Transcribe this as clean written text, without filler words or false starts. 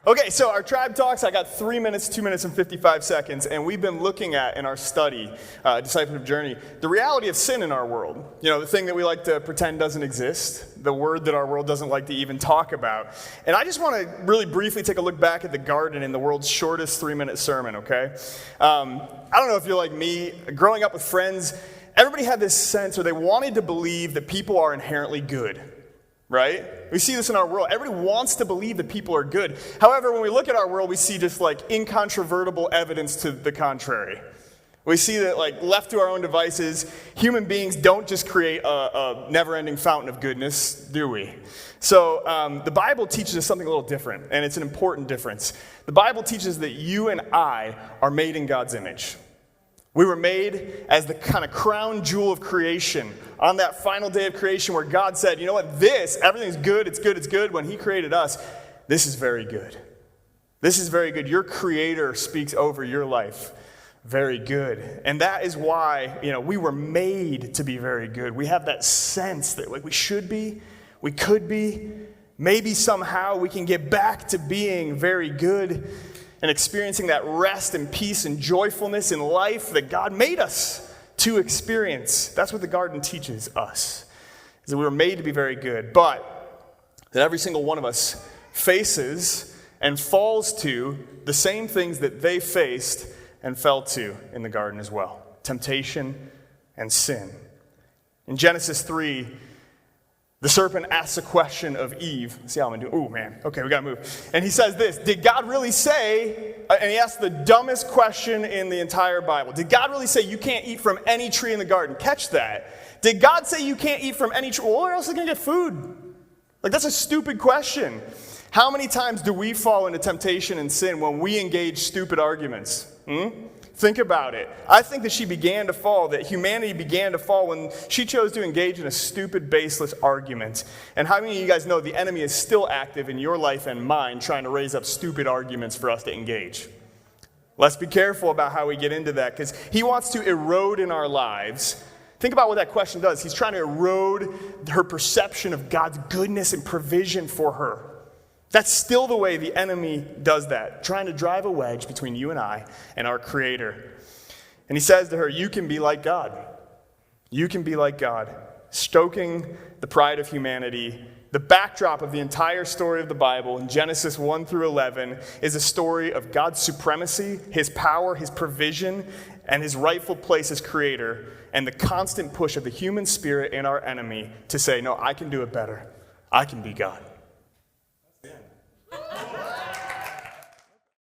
Okay, so our tribe talks, I got 3 minutes, 2 minutes, and 55 seconds, and we've been looking at, in our study, Discipleship Journey, the reality of sin in our world. You know, the thing that we like to pretend doesn't exist, the word that our world doesn't like to even talk about. And I just want to really briefly take a look back at the garden in the world's shortest 3-minute sermon, okay? I don't know if you're like me, growing up with friends, everybody had this sense, or they wanted to believe that people are inherently good. Right? We see this in our world. Everybody wants to believe that people are good. However, when we look at our world, we see just like incontrovertible evidence to the contrary. We see that, like, left to our own devices, human beings don't just create a never-ending fountain of goodness, do we? So the Bible teaches us something a little different, and it's an important difference. The Bible teaches that you and I are made in God's image. We were made as the kind of crown jewel of creation on that final day of creation where God said, you know what, everything's good, it's good, it's good. When he created us, this is very good. This is very good. Your Creator speaks over your life. Very good. And that is why, we were made to be very good. We have that sense that we should be, we could be, maybe somehow we can get back to being very good and experiencing that rest and peace and joyfulness in life that God made us to experience. That's what the garden teaches us, is that we were made to be very good, but that every single one of us faces and falls to the same things that they faced and fell to in the garden as well: temptation and sin. In Genesis 3, the serpent asks a question of Eve. Let's see how I'm going to do. Oh, man. Okay, we got to move. And he says this: did God really say, and he asks the dumbest question in the entire Bible, did God really say you can't eat from any tree in the garden? Catch that. Did God say you can't eat from any tree? Well, where else are you going to get food? That's a stupid question. How many times do we fall into temptation and sin when we engage stupid arguments? Think about it. I think that humanity began to fall when she chose to engage in a stupid, baseless argument. And how many of you guys know the enemy is still active in your life and mine, trying to raise up stupid arguments for us to engage? Let's be careful about how we get into that, because he wants to erode in our lives. Think about what that question does. He's trying to erode her perception of God's goodness and provision for her. That's still the way the enemy does that, trying to drive a wedge between you and I and our Creator. And he says to her, you can be like God. You can be like God, stoking the pride of humanity. The backdrop of the entire story of the Bible in Genesis 1 through 11 is a story of God's supremacy, his power, his provision, and his rightful place as Creator, and the constant push of the human spirit and our enemy to say, no, I can do it better. I can be God.